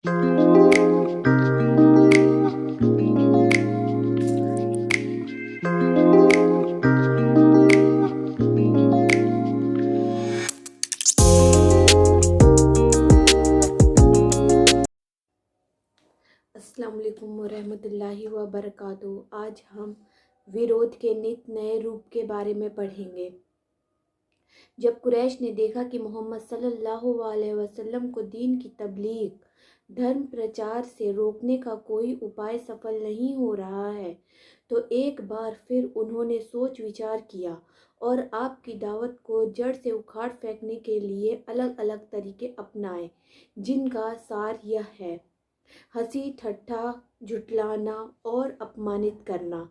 अस्सलाम वालेकुम वरहमतुल्लाहि वबरकातुहू। आज हम विरोध के नित नए रूप के बारे में पढ़ेंगे। जब कुरैश ने देखा कि मोहम्मद सल्लल्लाहु अलैहि वसल्लम को दीन की तबलीग, धर्म प्रचार से रोकने का कोई उपाय सफल नहीं हो रहा है, तो एक बार फिर उन्होंने सोच विचार किया और आपकी दावत को जड़ से उखाड़ फेंकने के लिए अलग अलग तरीके अपनाए, जिनका सार यह है: हंसी ठट्ठा, झुठलाना और अपमानित करना।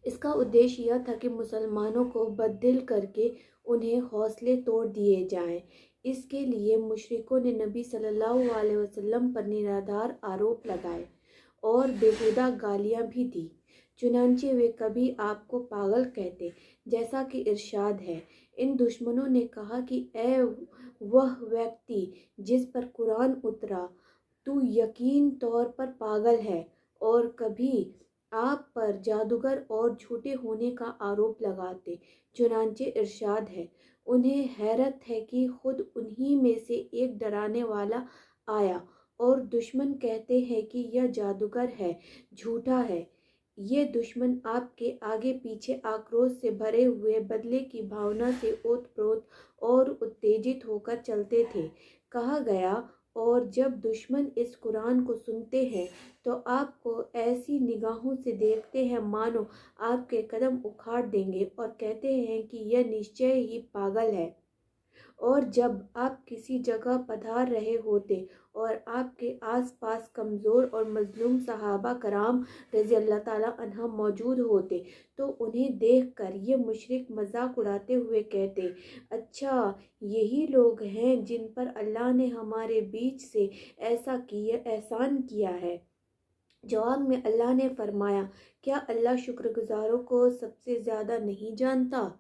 इसका उद्देश्य यह था कि मुसलमानों को बददिल करके उन्हें हौसले तोड़ दिए जाएं। इसके लिए मुशरिकों ने नबी सल्लल्लाहु अलैहि वसल्लम पर निराधार आरोप लगाए और बेहुदा गालियां भी दी। चुनांचे वे कभी आपको पागल कहते, जैसा कि इरशाद है। इन दुश्मनों ने कहा कि ए वह व्यक्ति जिस पर कुरान उतरा, तू यकीन तौर पर पागल है। और कभी आप पर जादूगर और झूठे होने का आरोप लगाते। चुनांचे इरशाद है, उन्हें हैरत है कि खुद उन्हीं में से एक डराने वाला आया और दुश्मन कहते हैं कि यह जादूगर है, झूठा है। ये दुश्मन आपके आगे पीछे आक्रोश से भरे हुए बदले की भावना से ओतप्रोत और उत्तेजित होकर चलते थे। कहा गया, और जब दुश्मन इस कुरान को सुनते हैं तो आपको ऐसी निगाहों से देखते हैं मानो आपके कदम उखाड़ देंगे और कहते हैं कि यह निश्चय ही पागल है। और जब आप किसी जगह पधार रहे होते और आपके आसपास कमज़ोर और मजलूम सहाबा कराम रज़ियल्लाहु ताला अन्हुम मौजूद होते, तो उन्हें देखकर ये मुशरिक मजाक उड़ाते हुए कहते, अच्छा यही लोग हैं जिन पर अल्लाह ने हमारे बीच से ऐसा किया एहसान किया है। जवाब में अल्लाह ने फरमाया, क्या अल्लाह शुक्रगुजारों को सबसे ज़्यादा नहीं जानता?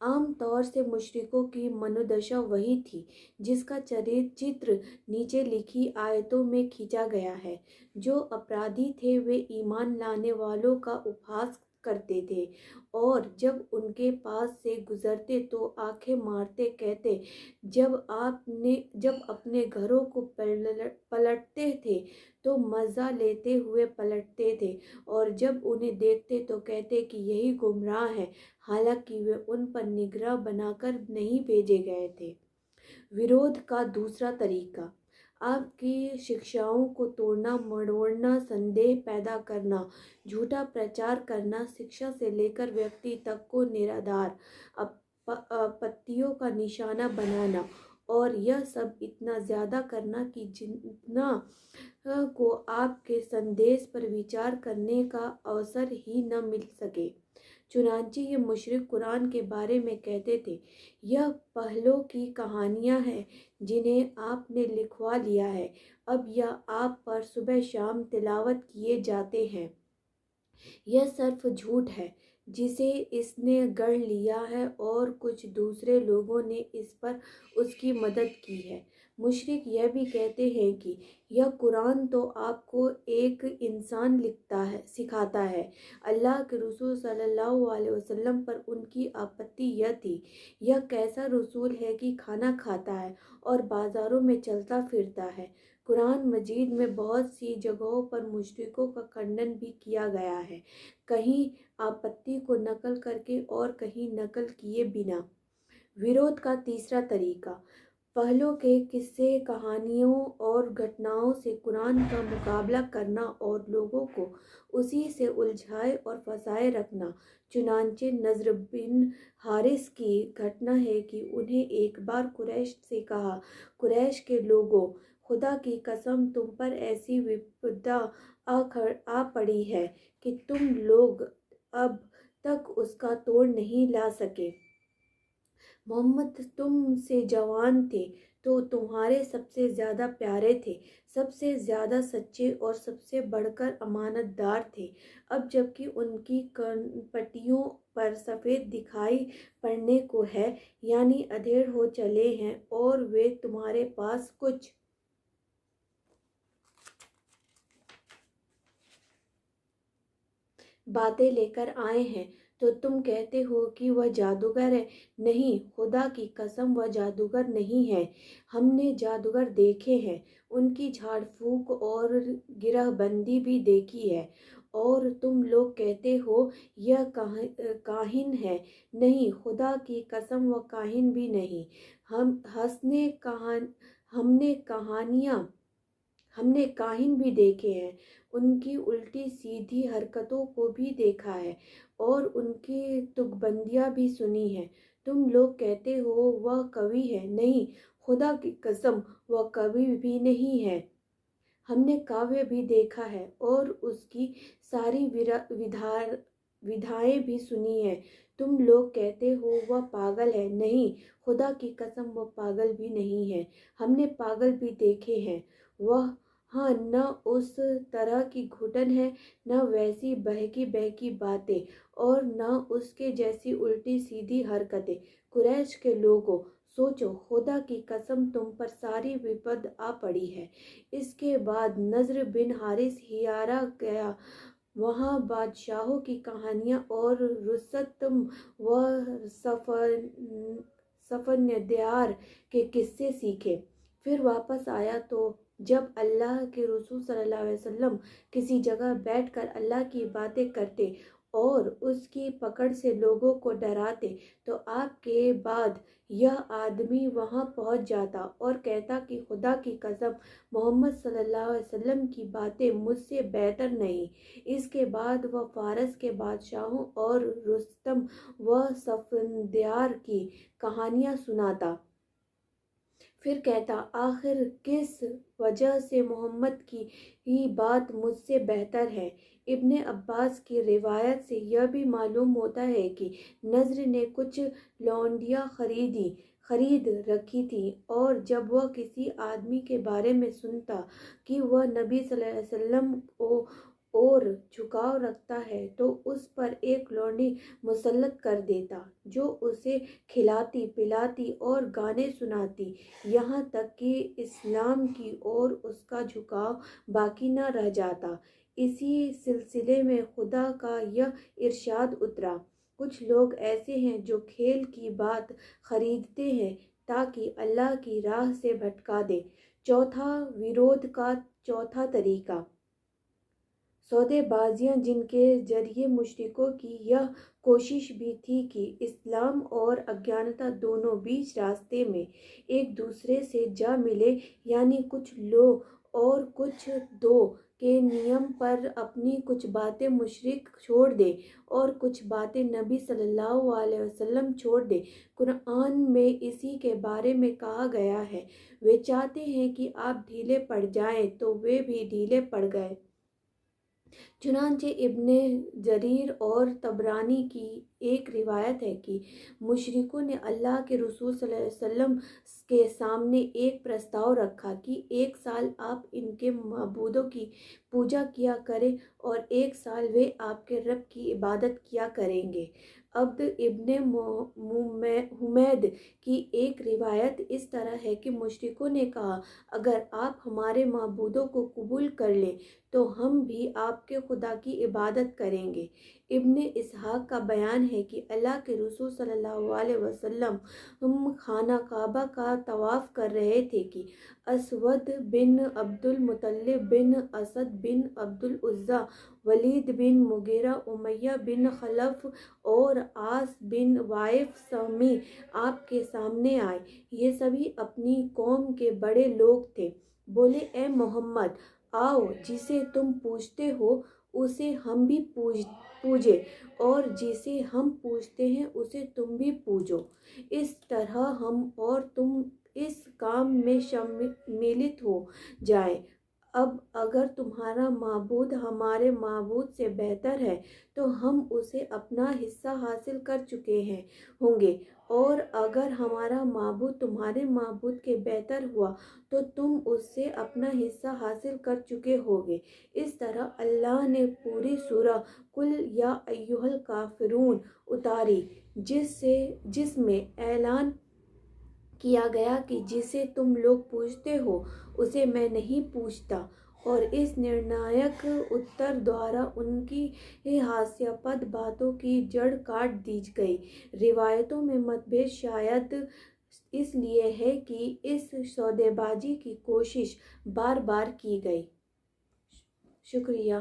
आम तौर से मुशरिकों की मनोदशा वही थी जिसका चित्र नीचे लिखी आयतों में खींचा गया है। जो अपराधी थे वे ईमान लाने वालों का उपहास करते थे और जब उनके पास से गुजरते तो आंखें मारते कहते, जब अपने घरों को पलटते थे तो मज़ा लेते हुए पलटते थे, और जब उन्हें देखते तो कहते कि यही गुमराह है, हालांकि वे उन पर निगराह बनाकर नहीं भेजे गए थे। विरोध का दूसरा तरीका: आपकी शिक्षाओं को तोड़ना मरोड़ना, संदेह पैदा करना, झूठा प्रचार करना, शिक्षा से लेकर व्यक्ति तक को निराधार आपत्तियों का निशाना बनाना, और यह सब इतना ज़्यादा करना कि जितना को आपके संदेश पर विचार करने का अवसर ही न मिल सके। चुनांचे ये मुशरिक कुरान के बारे में कहते थे, यह पहलों की कहानियाँ हैं जिन्हें आपने लिखवा लिया है, अब यह आप पर सुबह शाम तिलावत किए जाते हैं। यह सिर्फ झूठ है जिसे इसने गढ़ लिया है और कुछ दूसरे लोगों ने इस पर उसकी मदद की है। मुशरिक यह भी कहते हैं कि यह कुरान तो आपको एक इंसान सिखाता है। अल्लाह के रसूल सल्लल्लाहु अलैहि वसल्लम पर उनकी आपत्ति यह थी, यह कैसा रसूल है कि खाना खाता है और बाज़ारों में चलता फिरता है। कुरान मजीद में बहुत सी जगहों पर मुशरिकों का खंडन भी किया गया है, कहीं आपत्ति को नकल करके और कहीं नकल किए बिना। विरोध का तीसरा तरीका: पहलों के किस्से, कहानियों और घटनाओं से कुरान का मुकाबला करना और लोगों को उसी से उलझाए और फंसाए रखना। चुनांचे नज़र बिन हारिस की घटना है कि उन्हें एक बार कुरैश से कहा, कुरैश के लोगों, खुदा की कसम तुम पर ऐसी विपदा आ पड़ी है कि तुम लोग अब तक उसका तोड़ नहीं ला सके। मोहम्मद तुम से जवान थे तो तुम्हारे सबसे ज़्यादा प्यारे थे, सबसे ज़्यादा सच्चे और सबसे बढ़कर अमानतदार थे। अब जबकि उनकी पट्टियों पर सफ़ेद दिखाई पड़ने को है, यानी अधेड़ हो चले हैं, और वे तुम्हारे पास कुछ باتیں لے کر آئے ہیں تو تم کہتے ہو کہ وہ جادوگر ہے۔ نہیں، خدا کی قسم وہ جادوگر نہیں ہے۔ ہم نے جادوگر دیکھے ہیں، ان کی جھاڑ پھونک اور گرہ بندی بھی دیکھی ہے، اور تم لوگ کہتے ہو یہ کاہن ہے۔ نہیں، خدا کی قسم وہ کاہن بھی نہیں۔ ہم نے کاہن بھی دیکھے ہیں، ان کی الٹی سیدھی حرکتوں کو بھی دیکھا ہے، اور ان کی تک بندیاں بھی سنی ہیں۔ تم لوگ کہتے ہو وہ کوی ہے۔ نہیں، خدا کی قسم وہ کوی بھی نہیں ہے۔ ہم نے کاویہ بھی دیکھا ہے اور اس کی ساری ودھائیں بھی سنی ہیں۔ تم لوگ کہتے ہو وہ پاگل ہے۔ نہیں، خدا کی قسم وہ پاگل بھی نہیں ہے۔ ہم نے پاگل بھی دیکھے ہیں، وہاں نہ اس طرح کی گھٹن ہے، نہ ویسی بہکی باتیں، اور نہ اس کے جیسی الٹی سیدھی حرکتیں۔ قریش کے لوگوں، سوچو، خدا کی قسم تم پر ساری وپد آ پڑی ہے۔ اس کے بعد نضر بن حارث ہیرا گیا، وہاں بادشاہوں کی کہانیاں اور رستم و سفندیار کے قصے سیکھے۔ پھر واپس آیا تو جب اللہ کے رسول صلی اللہ علیہ وسلم کسی جگہ بیٹھ کر اللہ کی باتیں کرتے اور اس کی پکڑ سے لوگوں کو ڈراتے تو آپ کے بعد یہ آدمی وہاں پہنچ جاتا اور کہتا کہ خدا کی قسم محمد صلی اللہ علیہ وسلم کی باتیں مجھ سے بہتر نہیں۔ اس کے بعد وہ فارس کے بادشاہوں اور رستم و سفندیار کی کہانیاں سناتا۔ پھر کہتا، آخر کس وجہ سے محمد کی ہی بات مجھ سے بہتر ہے؟ ابن عباس کی روایت سے یہ بھی معلوم ہوتا ہے کہ نضر نے کچھ لونڈیاں خرید رکھی تھیں، اور جب وہ کسی آدمی کے بارے میں سنتا کہ وہ نبی صلی اللہ علیہ وسلم اور جھکاؤ رکھتا ہے تو اس پر ایک لونڈی مسلط کر دیتا جو اسے کھلاتی پلاتی اور گانے سناتی یہاں تک کہ اسلام کی اور اس کا جھکاؤ باقی نہ رہ جاتا۔ اسی سلسلے میں خدا کا یہ ارشاد اترا، کچھ لوگ ایسے ہیں جو کھیل کی بات خریدتے ہیں تاکہ اللہ کی راہ سے بھٹکا دے۔ چوتھا، ورود کا چوتھا طریقہ، سودے بازیاں، جن کے ذریعے مشرکوں کی یہ کوشش بھی تھی کہ اسلام اور اگیانتا دونوں بیچ راستے میں ایک دوسرے سے جا ملے، یعنی کچھ لو اور کچھ دو کے نیم پر اپنی کچھ باتیں مشرک چھوڑ دے اور کچھ باتیں نبی صلی اللہ علیہ وسلم چھوڑ دے۔ قرآن میں اسی کے بارے میں کہا گیا ہے، وہ چاہتے ہیں کہ آپ ڈھیلے پڑ جائیں تو وہ بھی ڈھیلے پڑ گئے۔ چنانچہ ابن جریر اور طبرانی کی ایک روایت ہے کہ مشرکوں نے اللہ کے رسول صلی اللہ علیہ وسلم کے سامنے ایک پرستاؤ رکھا کہ ایک سال آپ ان کے معبودوں کی پوجا کیا کریں اور ایک سال وہ آپ کے رب کی عبادت کیا کریں گے۔ عبد ابن حمید کی ایک روایت اس طرح ہے کہ مشرکوں نے کہا، اگر آپ ہمارے معبودوں کو قبول کر لیں تو ہم بھی آپ کے خدا کی عبادت کریں گے۔ ابن اسحاق کا بیان ہے کہ اللہ کے رسول صلی اللہ علیہ وسلم خانہ کعبہ کا طواف کر رہے تھے کہ اسود بن عبد المطلب بن اسد بن عبد العزیٰ، ولید بن مغیرہ، امیہ بن خلف اور عاص بن وائف سہمی آپ کے سامنے آئے۔ یہ سبھی اپنی قوم کے بڑے لوگ تھے۔ بولے، اے محمد، آؤ، جسے تم پوجتے ہو اسے ہم بھی پوجیں، اور جسے ہم پوجتے ہیں اسے تم بھی پوجو۔ اس طرح ہم اور تم اس کام میں شامل ہو جائیں۔ اب اگر تمہارا معبود ہمارے معبود سے بہتر ہے تو ہم اسے اپنا حصہ حاصل کر چکے ہوں گے، اور اگر ہمارا معبود تمہارے معبود کے بہتر ہوا تو تم اس سے اپنا حصہ حاصل کر چکے ہوگے۔ اس طرح اللہ نے پوری سورہ قل یا ایھا الکافرون اتاری، جس میں اعلان کیا گیا کہ جسے تم لوگ پوجتے ہو اسے میں نہیں پوجتا، اور اس نرنایک اتر دوارا ان کی ہاسیاپد باتوں کی جڑ کاٹ دی گئی۔ روایتوں میں متبھید شاید اس لیے ہے کہ اس سودے بازی کی کوشش بار بار کی گئی۔ شکریہ۔